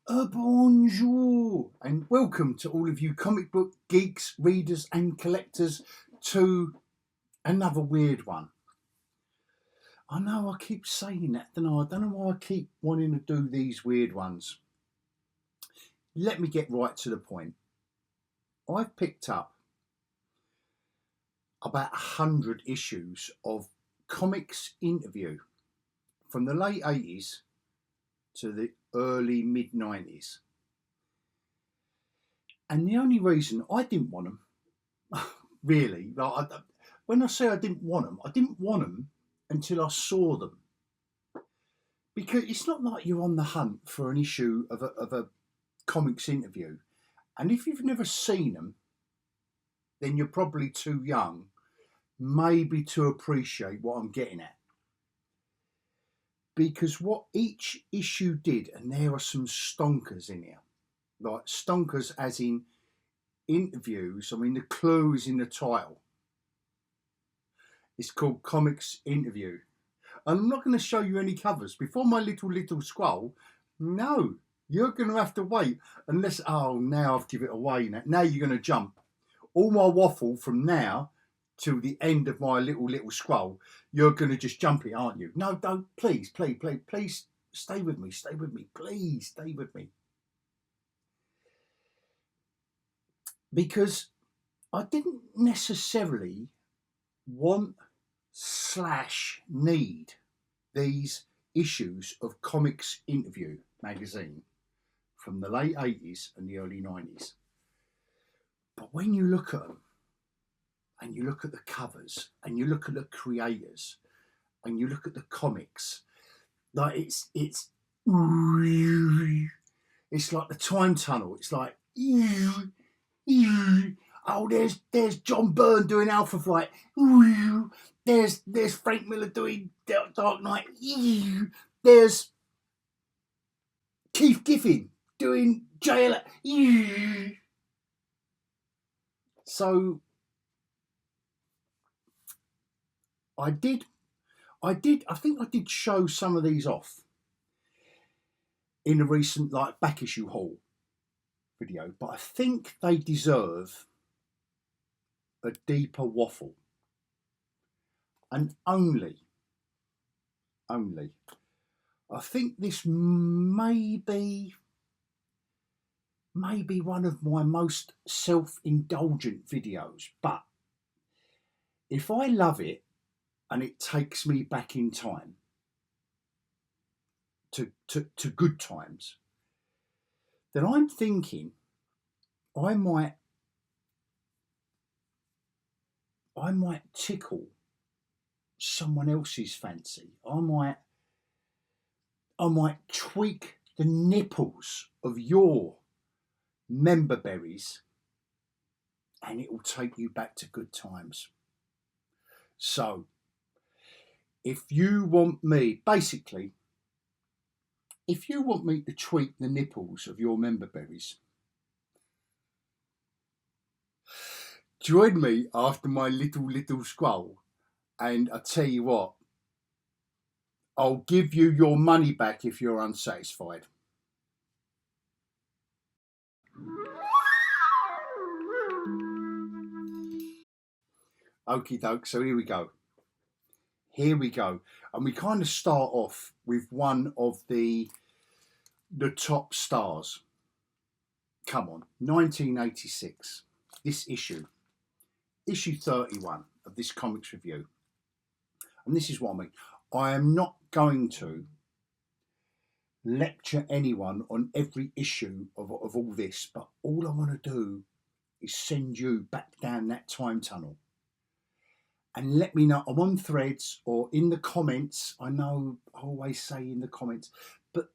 Bonjour and welcome to all of you comic book geeks, readers and collectors to another weird one. I know I keep saying that, don't I? I don't know why I keep wanting to do these weird ones. Let me get right to the point. I've picked up about 100 issues of Comics Interview from the late 80s to the early mid 90s. And the only reason I didn't want them, really, when I say I didn't want them until I saw them. Because it's not like you're on the hunt for an issue of a Comics Interview. And if you've never seen them, then you're probably too young, maybe to appreciate what I'm getting at. Because what each issue did, and there are some stonkers in here, like stonkers as in interviews. I mean, the clue is in the title. It's called Comics Interview. And I'm not going to show you any covers. Before my little scroll, no, you're going to have to wait unless, now I've given it away. Now you're going to jump. All my waffle from now till the end of my little scroll, you're going to just jump it, aren't you? No, don't, please, stay with me, please stay with me. Because I didn't necessarily want / need these issues of Comics Interview magazine from the late 80s and the early 90s. But when you look at them, and you look at the covers, and you look at the creators, and you look at the comics, like it's like the time tunnel. It's like, oh, there's John Byrne doing Alpha Flight. There's Frank Miller doing Dark Knight. There's Keith Giffen doing JL. So I think I did show some of these off in a recent back issue haul video, but I think they deserve a deeper waffle. And only I think this may be one of my most self-indulgent videos, but if I love it and it takes me back in time to good times, then I'm thinking I might tickle someone else's fancy. I might tweak the nipples of your member berries, and it will take you back to good times. So if you want me to tweak the nipples of your member berries, join me after my little scroll, and I tell you what, I'll give you your money back if you're unsatisfied. Okie doke, so here we go. And we kind of start off with one of the top stars. Come on, 1986. This issue 31 of this comics review. And this is what I mean. I am not going to lecture anyone on every issue of all this, but all I want to do is send you back down that time tunnel and let me know. I'm on Threads or in the comments. I know I always say in the comments, but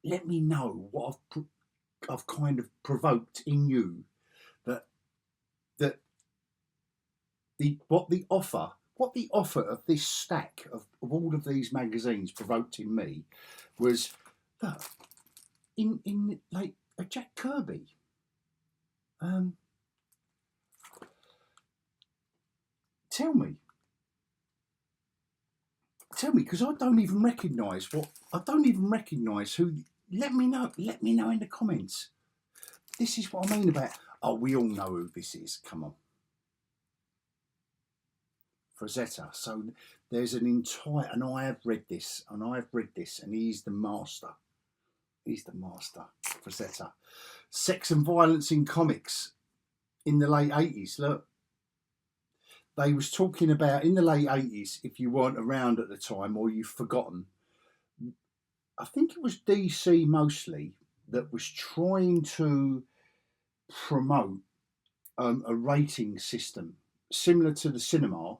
let me know what I've kind of provoked in you, what the offer of this stack of all of these magazines provoked in me was that in like a Jack Kirby. Tell me, because I don't even recognise who let me know in the comments. This is what I mean about, oh, we all know who this is. Come on. Frazetta. So there's an entire, and I have read this, and he's the master. He's the master, Frazetta. Sex and violence in comics in the late 80s. Look, they was talking about in the late 80s, if you weren't around at the time or you've forgotten, I think it was DC mostly that was trying to promote a rating system similar to the cinema,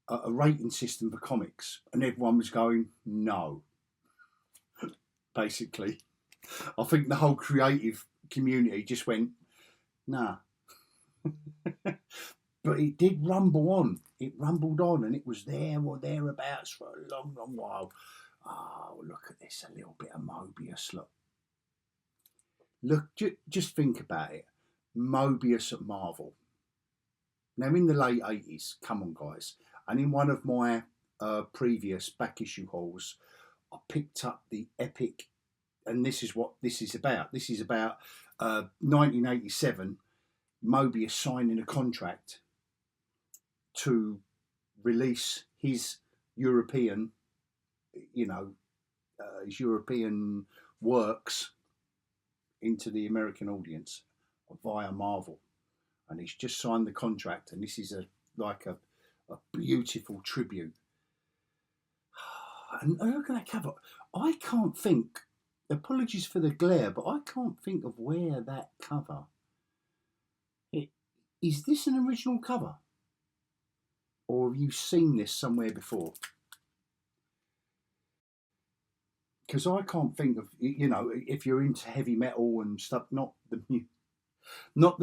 a rating system for comics, and everyone was going, no. Basically, I think the whole creative community just went, nah. But it did rumble on. It rumbled on, and it was there or thereabouts for a long, long while. Oh, look at this, a little bit of Mobius. Look, just think about it. Mobius at Marvel. Now, in the late 80s, come on, guys. And in one of my previous back issue hauls, I picked up the epic, and this is what this is about. This is about 1987, Mobius signing a contract to release his European, his European works into the American audience via Marvel. And he's just signed the contract, and this is like a beautiful tribute. And look at that cover. I can't think, apologies for the glare, but I can't think of where that cover. Is this an original cover? Or have you seen this somewhere before? Because I can't think of, if you're into heavy metal and stuff, not the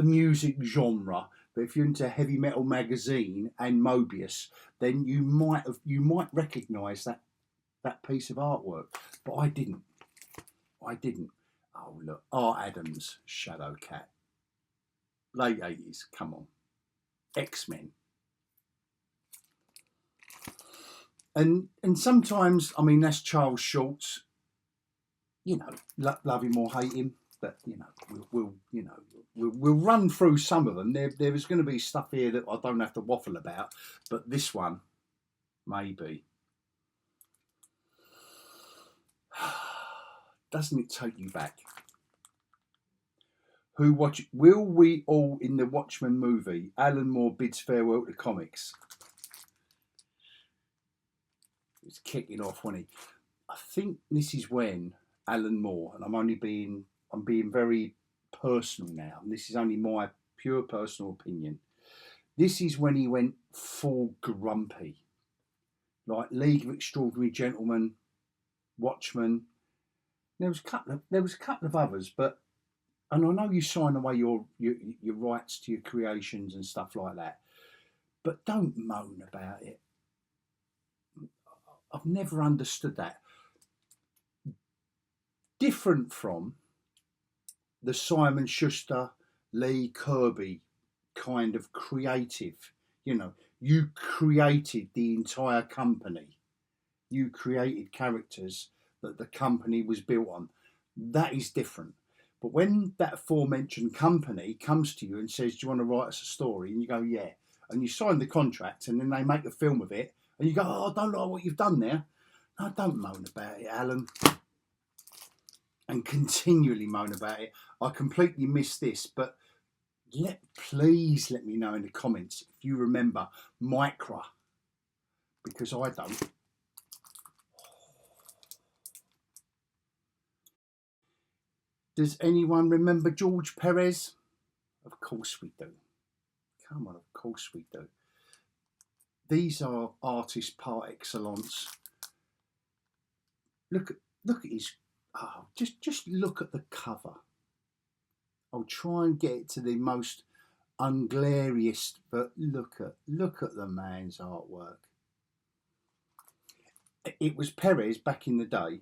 music genre, but if you're into Heavy Metal Magazine and Mobius, then you might recognise that piece of artwork. But I didn't. Oh, look, Art Adams, Shadow Cat. Late 80s, come on. X-Men. And sometimes, I mean, that's Charles Schultz. Love him or hate him, but we'll run through some of them. There is going to be stuff here that I don't have to waffle about, but this one, maybe. Doesn't it take you back? Will we all in the Watchmen movie? Alan Moore bids farewell to comics. It's kicking off, wasn't he? I think this is when Alan Moore, and I'm being very personal now, and this is only my pure personal opinion. This is when he went full grumpy, like League of Extraordinary Gentlemen, Watchmen. There was a couple of others, but. And I know you sign away your rights to your creations and stuff like that, but don't moan about it. I've never understood that. Different from the Simon Schuster, Lee Kirby kind of creative. You created the entire company. You created characters that the company was built on. That is different. But when that aforementioned company comes to you and says, do you want to write us a story? And you go, yeah. And you sign the contract, and then they make a film of it. And you go, oh, I don't like what you've done there. No, don't moan about it, Alan. And continually moan about it. I completely missed this, but please let me know in the comments if you remember Micra. Because I don't. Does anyone remember George Perez? Of course we do. Come on, of course we do. These are artists par excellence. Look at his. Oh, just look at the cover. I'll try and get it to the most unglariest, but look at the man's artwork. It was Perez back in the day.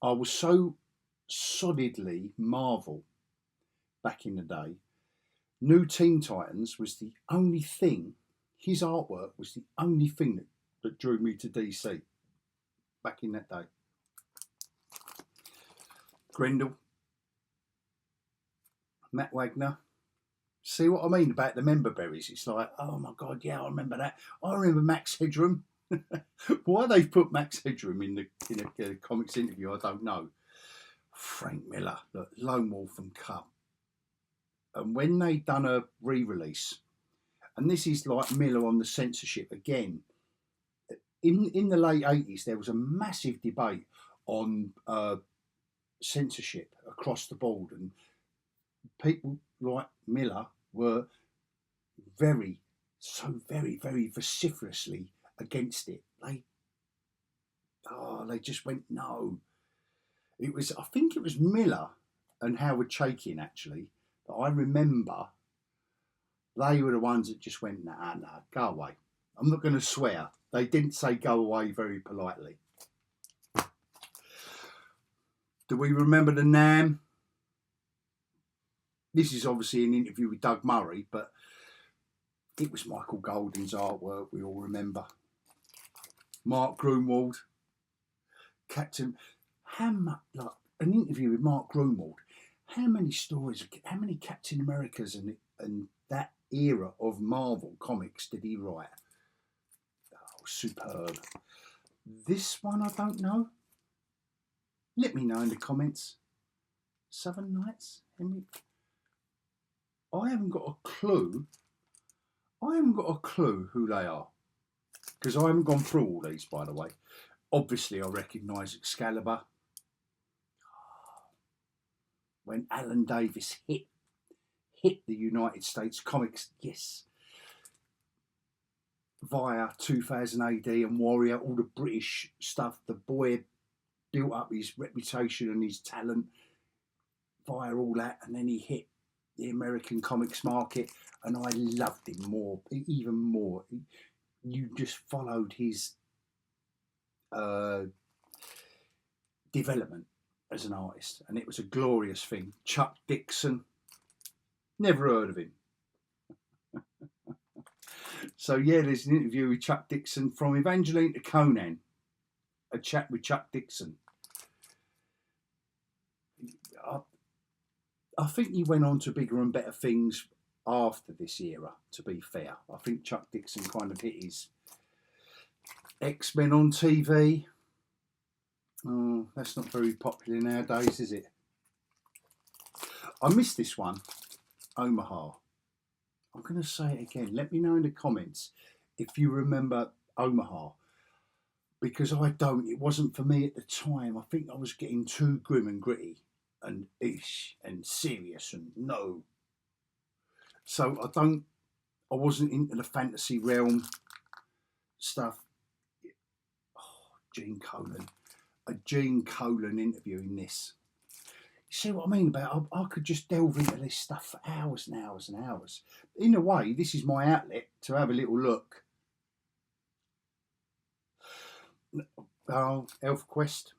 I was so solidly Marvel back in the day. New Teen Titans was the only thing, his artwork was the only thing that drew me to DC back in that day. Grendel, Matt Wagner. See what I mean about the member berries? It's like, oh my God, yeah, I remember that. I remember Max Headroom. Why they've put Max Headroom in a comics interview, I don't know. Frank Miller, look, Lone Wolf and Cub. And when they done a re-release, and this is like Miller on the censorship again, in the late 80s, there was a massive debate on censorship across the board, and people like Miller were very vociferously against it. They just went no. I think it was Miller and Howard Chaykin actually, but I remember they were the ones that just went, nah, go away. I'm not going to swear. They didn't say go away very politely. Do we remember the Nam? This is obviously an interview with Doug Murray, but it was Michael Golding's artwork, we all remember. Mark Grunwald, Captain, an interview with Mark Grunwald. How many stories, how many Captain Americas and that era of Marvel comics did he write? Oh, superb. This one, I don't know. Let me know in the comments. Southern Knights? I haven't got a clue. Who they are. Because I haven't gone through all these, by the way. Obviously, I recognise Excalibur. When Alan Davis hit the United States comics, yes. Via 2000 AD and Warrior, all the British stuff, the boy built up his reputation and his talent via all that, and then he hit the American comics market, and I loved him even more. You just followed his development as an artist, and it was a glorious thing. Chuck Dixon, never heard of him. So yeah, there's an interview with Chuck Dixon, from Evangeline to Conan, a chat with Chuck Dixon. I think he went on to bigger and better things after this era, to be fair. I think Chuck Dixon kind of hit his X-Men on TV. Oh, that's not very popular nowadays, is it? I missed this one, Omaha. I'm going to say it again. Let me know in the comments if you remember Omaha, because I don't. It wasn't for me at the time. I think I was getting too grim and gritty and ish and serious and no. So I wasn't into the fantasy realm stuff. Oh, Gene Colan. A Gene Colan interview in this. You see what I mean about I could just delve into this stuff for hours and hours and hours. In a way, this is my outlet to have a little look. Oh, ElfQuest.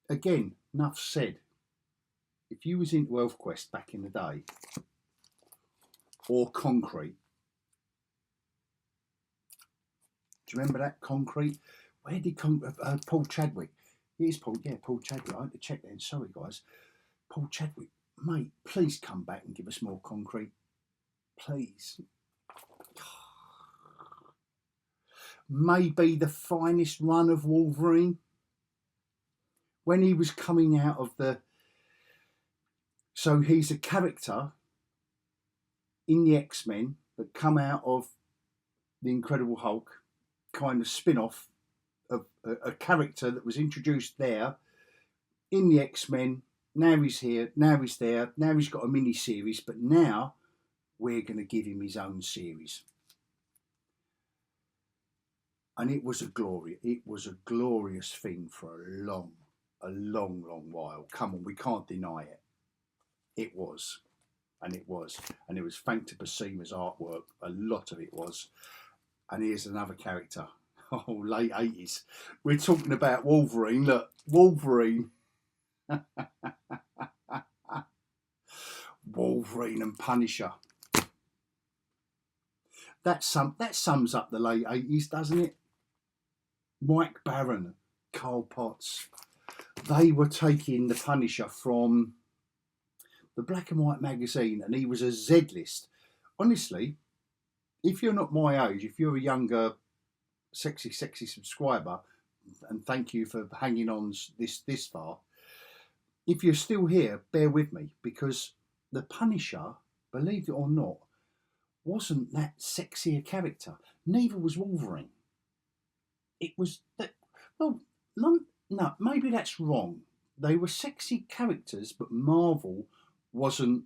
Again, enough said. If you was into ElfQuest back in the day, or Concrete. Do you remember that Concrete? Where did Paul Chadwick? Here's Paul. Yeah, Paul Chadwick. I had to check that in. Sorry, guys. Paul Chadwick, mate, please come back and give us more Concrete. Please. Maybe the finest run of Wolverine. When he was coming out of the... So he's a character in the X-Men that come out of the Incredible Hulk, kind of spin-off of a character that was introduced there in the X-Men. Now he's here, now he's there, now he's got a mini-series, but now we're going to give him his own series. And it was a glorious thing for a long while. Come on, we can't deny it. It was. And it was Frank to Basima's artwork. A lot of it was. And here's another character. Oh, late 80s. We're talking about Wolverine. Look, Wolverine. Wolverine and Punisher. That sums up the late 80s, doesn't it? Mike Barron, Carl Potts. they were taking the Punisher from the black and white magazine, and he was a Z list. Honestly, if you're not my age, if you're a younger, sexy subscriber, and thank you for hanging on this far, if you're still here, bear with me, because the Punisher, believe it or not, wasn't that sexy a character. Neither was Wolverine. It was that. Well, no, maybe that's wrong. They were sexy characters, but Marvel wasn't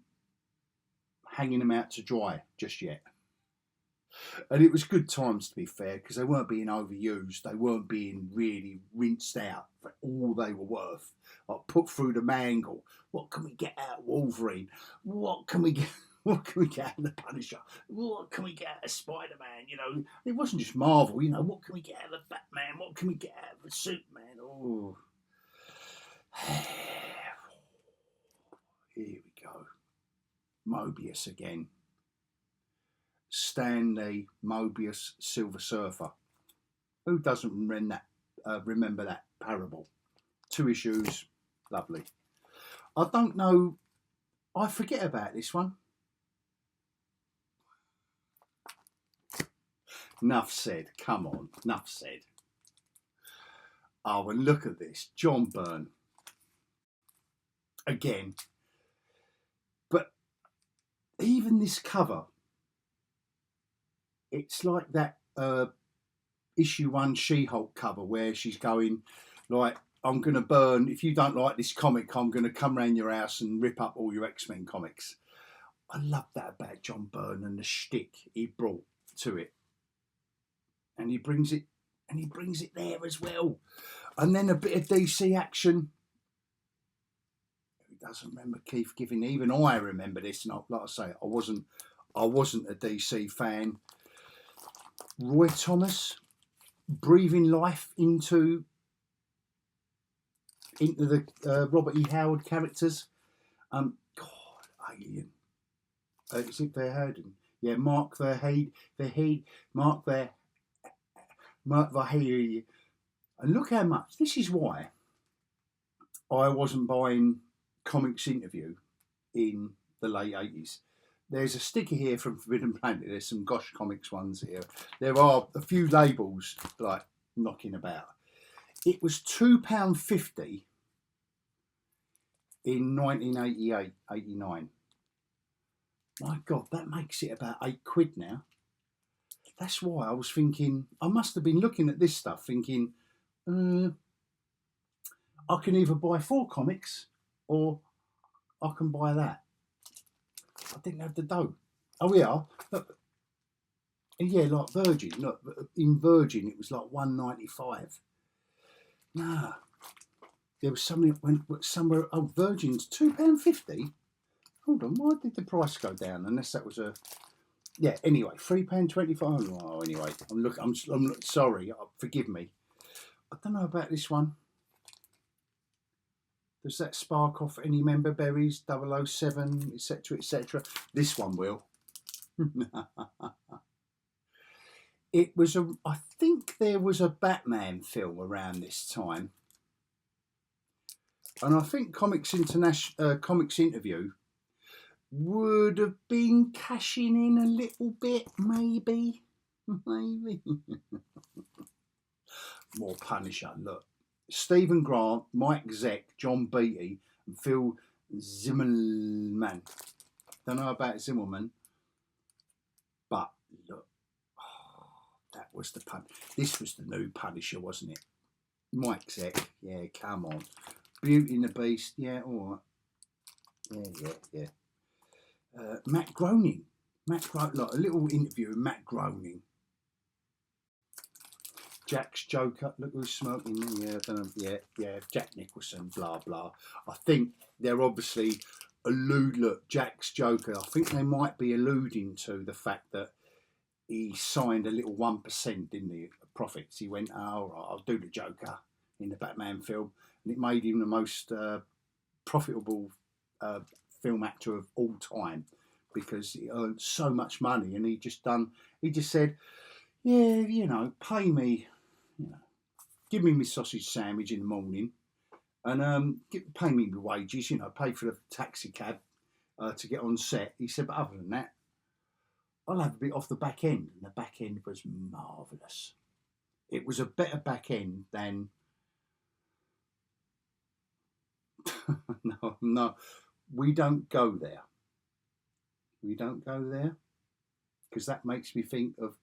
hanging them out to dry just yet. And it was good times, to be fair, because they weren't being overused. They weren't being really rinsed out for all they were worth. Like, put through the mangle. What can we get out of Wolverine? What can we get out of the Punisher? What can we get out of Spider-Man? You know, it wasn't just Marvel. You know, what can we get out of the Batman? What can we get out of the Superman? Oh, here we go. Mobius again. Stanley Mobius Silver Surfer. Who doesn't remember that parable? 2 issues, lovely. I don't know. I forget about this one. Enough said. Come on, enough said. Oh, and look at this, John Byrne. Again. But even this cover, it's like that issue 1 She-Hulk cover where she's going like, I'm going to burn, if you don't like this comic, I'm going to come round your house and rip up all your X-Men comics. I love that about John Byrne and the shtick he brought to it. And he brings it there as well. And then a bit of DC action. Who doesn't remember Keith Giffen? Even I remember this, and like I say, I wasn't a DC fan. Roy Thomas breathing life into the Robert E. Howard characters. God, Alien. Is it Verheiden? Yeah, Mark Verheiden. And look how much. This is why I wasn't buying Comics Interview in the late 80s. There's a sticker here from Forbidden Planet. There's some Gosh Comics ones here. There are a few labels like knocking about. It was £2.50 in 1988, 89. My God, that makes it about £8 now. That's why I was thinking, I must have been looking at this stuff thinking, I can either buy 4 comics or I can buy that. I didn't have the dough. Oh, yeah. Look. Yeah, like Virgin. Look, in Virgin, it was like £1.95. Nah. There was something that went somewhere. Oh, Virgin's £2.50. Hold on, why did the price go down? Unless that was a. Yeah. Anyway, £3.25. Oh, anyway, I'm sorry. Forgive me. I don't know about this one. Does that spark off any member berries? 007, etc., etc. This one will. It was I think there was a Batman film around this time, and I think Comics Interview would have been cashing in a little bit, maybe. More Punisher. Look. Stephen Grant, Mike Zeck, John Beatty, and Phil Zimmerman. Don't know about Zimmerman, but look, that was the pun. This was the new Punisher, wasn't it? Mike Zeck, yeah, come on. Beauty and the Beast, yeah, all right. Yeah. Matt Groening. Look, a little interview with Matt Groening. Jack's Joker, look who's smoking. Yeah, I don't know. Yeah, Jack Nicholson, blah, blah. I think they're obviously Jack's Joker, I think they might be alluding to the fact that he signed a little 1%, didn't he, profits. He went, all right, I'll do the Joker in the Batman film. And it made him the most profitable film actor of all time because he earned so much money. And he just said, yeah, pay me, give me my sausage sandwich in the morning, and pay me my wages, you know, pay for the taxi cab to get on set. He said, but other than that, I'll have a bit off the back end. And the back end was marvellous. It was a better back end than... no, we don't go there. We don't go there because that makes me think of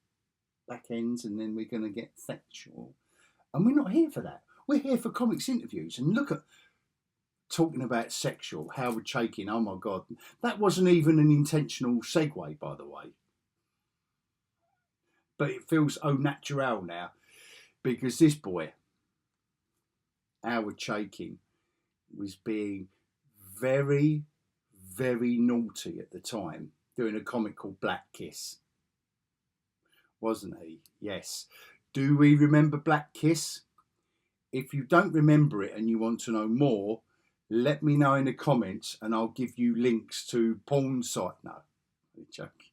back ends, and then we're going to get sexual. And we're not here for that. We're here for comics interviews. And look at, talking about sexual, Howard Chaykin, oh my God. That wasn't even an intentional segue, by the way. But it feels au natural now, because this boy, Howard Chaykin, was being very, very naughty at the time, doing a comic called Black Kiss. Wasn't he? Yes. Do we remember Black Kiss? If you don't remember it and you want to know more, let me know in the comments and I'll give you links to porn site. No, I'm joking.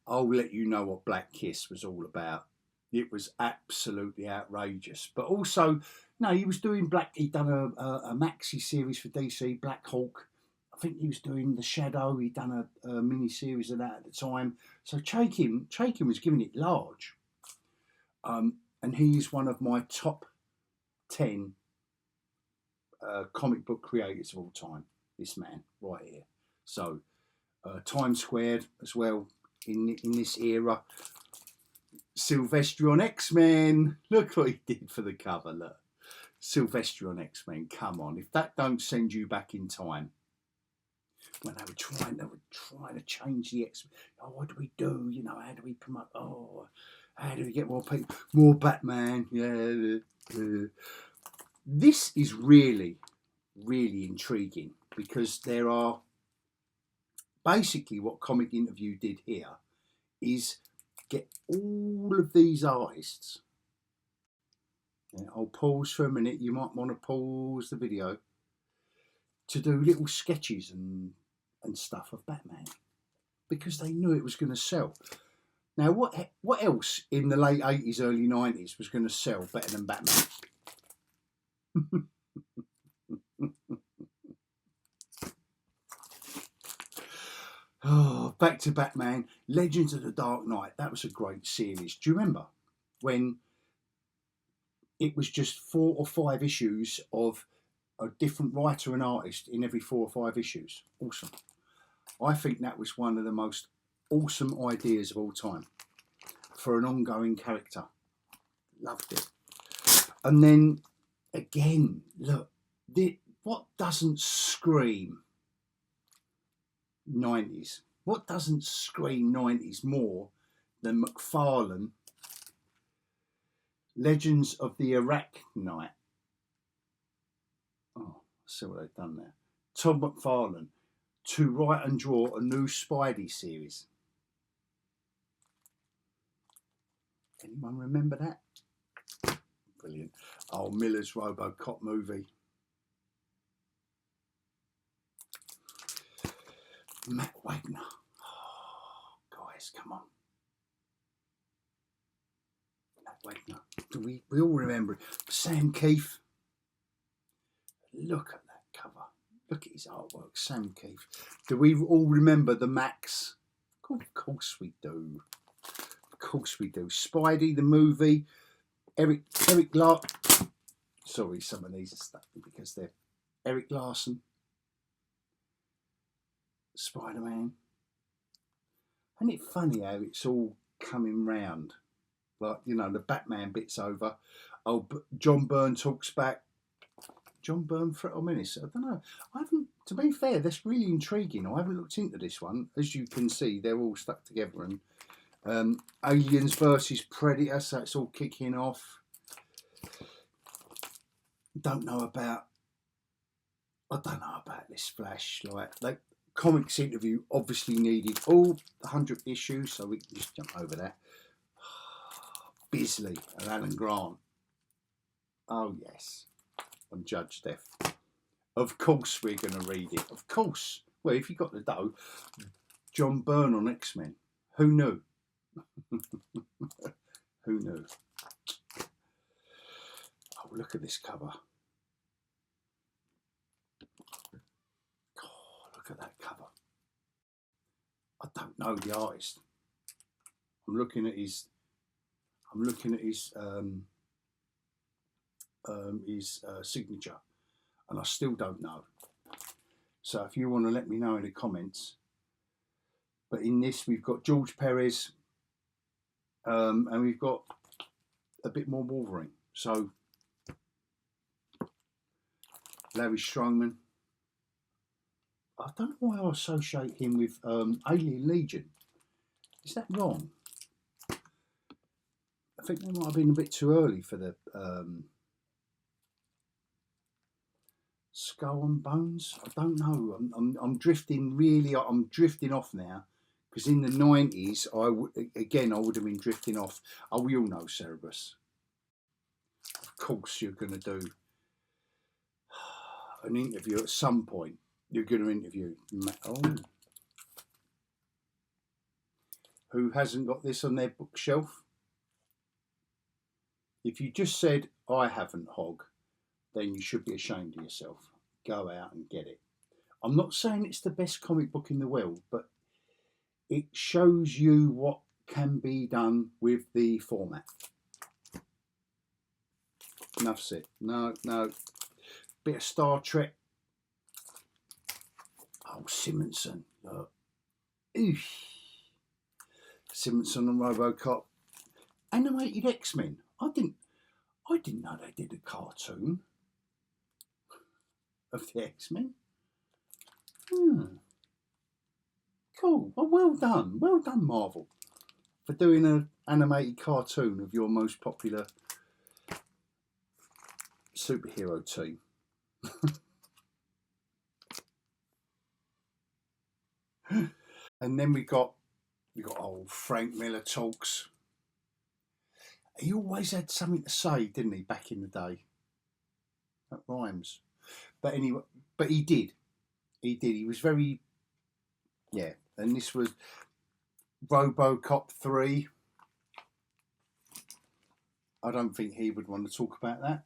I'll let you know what Black Kiss was all about. It was absolutely outrageous. But also, no, he was doing he'd done a maxi series for DC, Black Hawk. I think he was doing The Shadow. He'd done a mini series of that at the time. So Chaykin was giving it large. And he's one of my top 10 comic book creators of all time. This man right here. So Times Squared as well in this era. Sylvester on X-Men. Look what he did for the cover. Look, Sylvester on X-Men. Come on, if that don't send you back in time. When they were trying to change the X-Men. Oh, what do we do? You know, how do we promote? Oh, how do we get more people? More Batman. Yeah. This is really, really intriguing, because there are basically what Comic Interview did here is get all of these artists. Yeah, I'll pause for a minute. You might want to pause the video to do little sketches and stuff of Batman, because they knew it was going to sell. Now, what else in the late 80s, early 90s was going to sell better than Batman? Oh, back to Batman, Legends of the Dark Knight. That was a great series. Do you remember when it was just 4 or 5 issues of a different writer and artist in every 4 or 5 issues? Awesome. I think that was one of the most awesome ideas of all time for an ongoing character. Loved it. And then again, look, what doesn't scream 90s? What doesn't scream 90s more than McFarlane, Legends of the Arachnite? Oh, see what they've done there. Todd McFarlane to write and draw a new Spidey series. Anyone remember that? Brilliant. Oh, Miller's RoboCop movie. Matt Wagner. Oh, guys, come on. Matt Wagner. Do we all remember it? Sam Keefe. Look at that cover. Look at his artwork. Sam Keefe. Do we all remember the Max? Of course we do. Of course we do. Spidey, the movie. Eric Larson. Sorry, some of these are stuck because they're Eric Larson. Spider-Man. Isn't it funny how it's all coming round? Like, you know, the Batman bit's over. Oh, John Byrne talks back. John Byrne, Threat or Menace? I don't know. I haven't, to be fair, that's really intriguing. I haven't looked into this one. As you can see, they're all stuck together. And Aliens versus Predator, so it's all kicking off. I don't know about this Flash. Like Comics Interview obviously needed all 100 issues, so we can just jump over that. Bisley and Alan Grant. Oh yes, and Judge Death. Of course we're going to read it. Of course. Well, if you got the dough, John Byrne on X-Men. Who knew? Who knew? Oh, look at this cover. Look at that cover. I don't know the artist. I'm looking at his signature, and I still don't know. So if you want to let me know in the comments. But in this, we've got George Perez, and we've got a bit more Wolverine. So Larry Strongman. I don't know why I associate him with Alien Legion. Is that wrong? I think they might have been a bit too early for the Skull and Bones. I don't know. I'm drifting really. I'm drifting off now, because in the 90s, I would have been drifting off. Oh, we all know Cerebus. Of course, you're going to do an interview at some point. You're going to interview. Oh. Who hasn't got this on their bookshelf? If you just said, I haven't, Hog, then you should be ashamed of yourself. Go out and get it. I'm not saying it's the best comic book in the world, but it shows you what can be done with the format. Enough said. No. Bit of Star Trek. Oh, Simonson. Look. Oof. Simonson and RoboCop. Animated X-Men. I didn't know they did a cartoon of the X-Men. Cool. Well done, Marvel, for doing an animated cartoon of your most popular superhero team. And then we got old Frank Miller talks. He always had something to say, didn't he, back in the day? That rhymes. But anyway, but he did. He was very, yeah. And this was RoboCop 3. I don't think he would want to talk about that.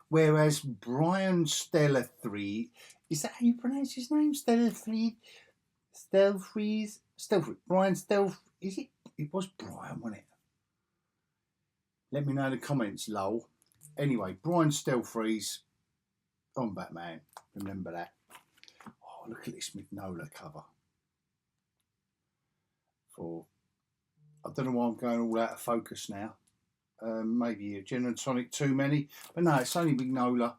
Whereas Brian Stella 3, is that how you pronounce his name? Stella 3? Stelfreeze? Brian Stelf, is it? It was Brian, wasn't it? Let me know in the comments, lol. Anyway, Brian Stelfreeze on Batman. Remember that. Oh, look at this Mignola cover. I don't know why I'm going all out of focus now. Maybe a gin and tonic too many. But no, it's only Mignola.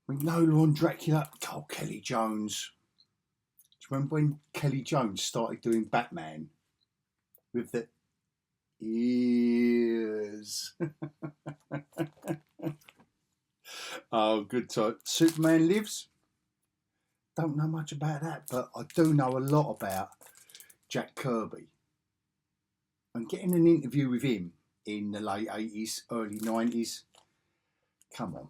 Mignola on Dracula. Oh, Kelly Jones. Do you remember when Kelly Jones started doing Batman? With the ears. Oh, good time. Superman Lives. Don't know much about that, but I do know a lot about Jack Kirby. And getting an interview with him in the late 80s, early 90s. Come on.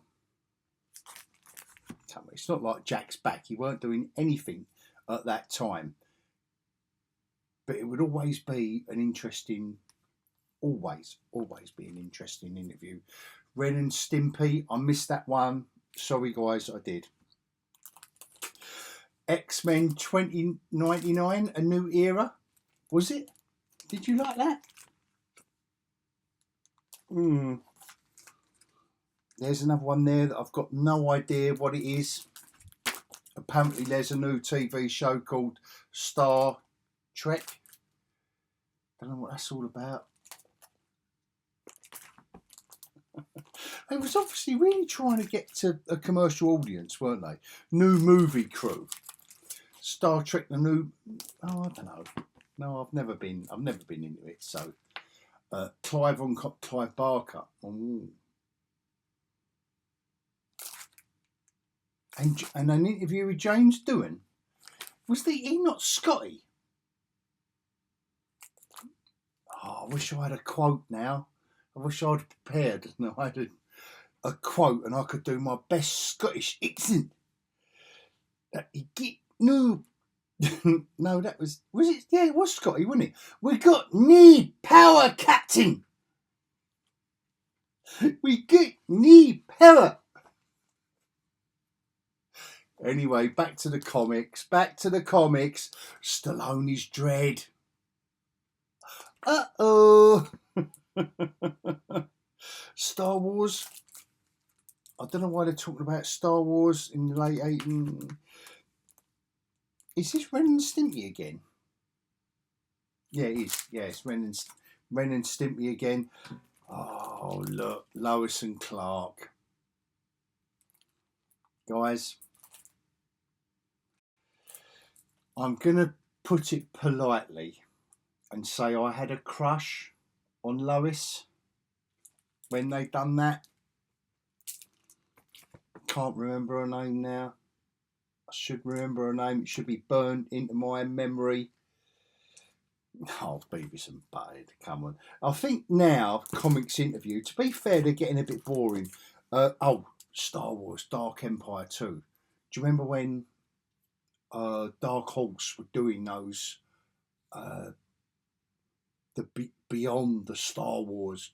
It's not like Jack's back. He weren't doing anything at that time. But it would always be an interesting, always be an interesting interview. Ren and Stimpy, I missed that one. Sorry guys, I did. X-Men 2099, A New Era. Was it? Did you like that? There's another one there that I've got no idea what it is. Apparently there's a new TV show called Star Trek. Don't know what that's all about. They was obviously really trying to get to a commercial audience, weren't they? New movie crew. Star Trek, the new. Oh, I don't know. No, I've never been into it. So, Clive Barker. Ooh. And an interview with James Doohan. Was he not Scotty? Oh, I wish I had a quote now. I wish I'd prepared. No, I had a quote and I could do my best Scottish accent. No, no, that was it? Yeah, it was Scotty, wasn't it? We got need power, Captain. We need power. Anyway, back to the comics. Back to the comics. Stallone's Dread. Uh-oh. Star Wars. I don't know why they're talking about Star Wars in the late 80s. Is this Ren and Stimpy again? Yeah, it is. Yeah, it's Ren and Stimpy again. Oh, look. Lois and Clark. Guys, I'm going to put it politely and say I had a crush on Lois when they done that. Can't remember her name now. I should remember her name. It should be burned into my memory. Oh, Beavis and Butthead, come on. I think now, comics interview, to be fair, they're getting a bit boring. Star Wars, Dark Empire 2. Do you remember when Dark Horse were doing those, beyond the Star Wars,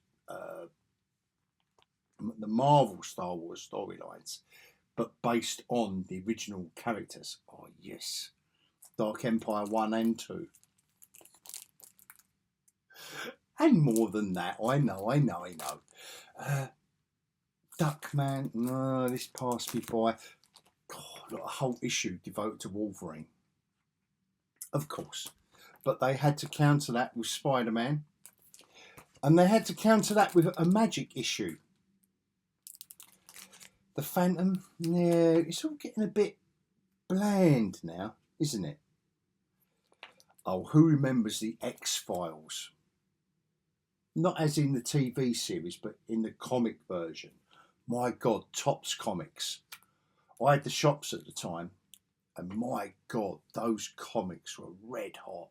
the Marvel Star Wars storylines, but based on the original characters? Oh, yes. Dark Empire 1 and 2. And more than that, I know. Duckman, no, this passed me by. God, a whole issue devoted to Wolverine. Of course. But they had to counter that with Spider-Man. And they had to counter that with a Magic issue. The Phantom, yeah, it's all getting a bit bland now, isn't it? Oh, who remembers the X-Files? Not as in the TV series, but in the comic version. My God, Topps Comics. I had the shops at the time, and my God, those comics were red hot.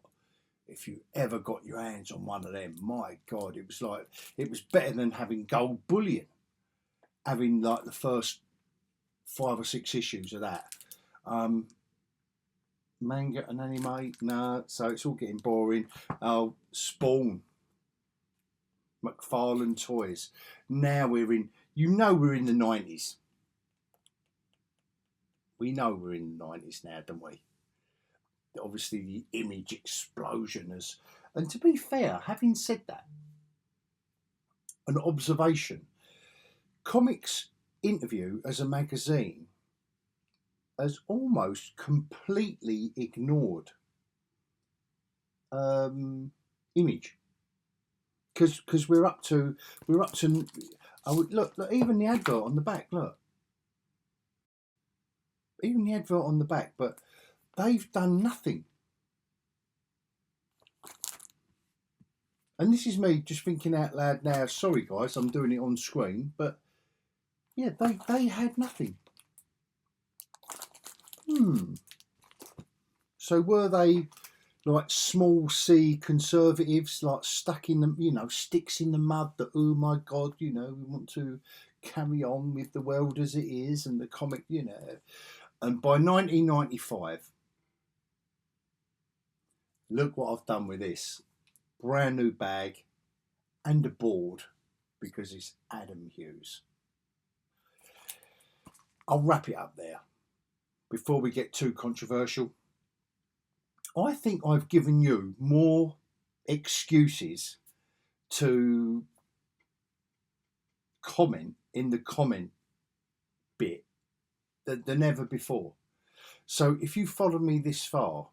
If you ever got your hands on one of them, my God, it was better than having gold bullion. Having like the first 5 or 6 issues of that. Manga and anime, no, so it's all getting boring. Oh, Spawn. McFarlane Toys. Now we're in the 90s. We know we're in the 90s now, don't we? Obviously the image explosion has, and to be fair, having said that, an observation, Comics Interview as a magazine has almost completely ignored image. Because we're up to look, even the advert on the back, but they've done nothing. And this is me just thinking out loud now. Sorry guys, I'm doing it on screen, but yeah, they had nothing. So were they like small C conservatives, like stuck in the, sticks in the mud that, oh my God, we want to carry on with the world as it is and the comic, And by 1995, look what I've done with this. Brand new bag and a board because it's Adam Hughes. I'll wrap it up there before we get too controversial. I think I've given you more excuses to comment in the comment bit than ever before. So if you followed me this far,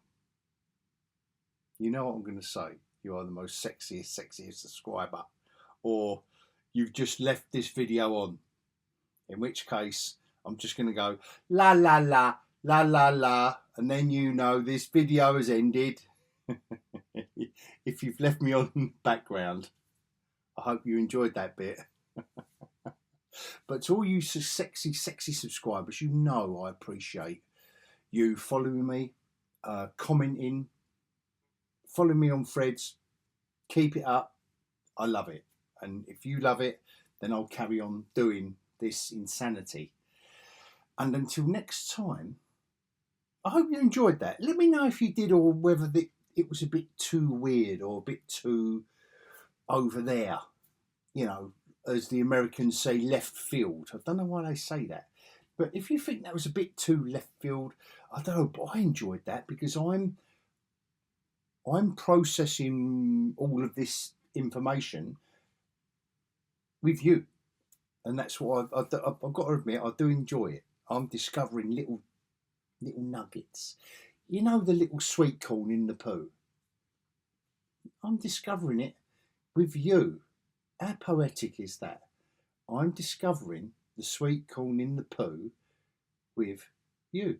you know what I'm going to say. You are the most sexiest subscriber. Or you've just left this video on. In which case, I'm just going to go, la, la, la, la, la, la. And then this video has ended. If you've left me on background, I hope you enjoyed that bit. But to all you sexy subscribers, I appreciate you following me, commenting, follow me on threads. Keep it up. I love it. And if you love it, then I'll carry on doing this insanity. And until next time, I hope you enjoyed that. Let me know if you did, or whether it was a bit too weird or a bit too over there. As the Americans say, left field. I don't know why they say that. But if you think that was a bit too left field, I don't know, but I enjoyed that because I'm processing all of this information with you, and that's what I've got to admit, I do enjoy it. I'm discovering little nuggets. You know, the little sweet corn in the poo. I'm discovering it with you. How poetic is that? I'm discovering the sweet corn in the poo with you.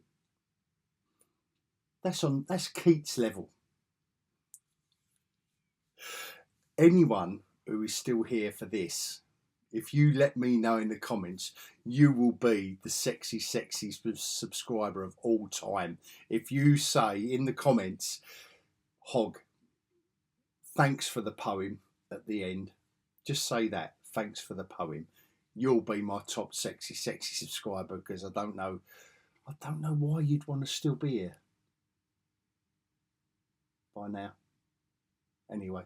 That's Keats level. Anyone who is still here for this, if you let me know in the comments, you will be the sexy subscriber of all time. If you say in the comments, Hog, thanks for the poem at the end, just say that, thanks for the poem. You'll be my top sexy subscriber, because I don't know why you'd want to still be here by now. Anyway,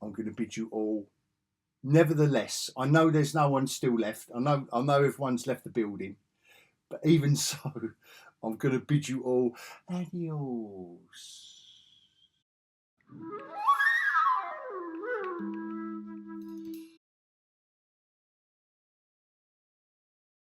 I'm going to bid you all. Nevertheless, I know there's no one still left. I know everyone's left the building, but even so, I'm going to bid you all adios.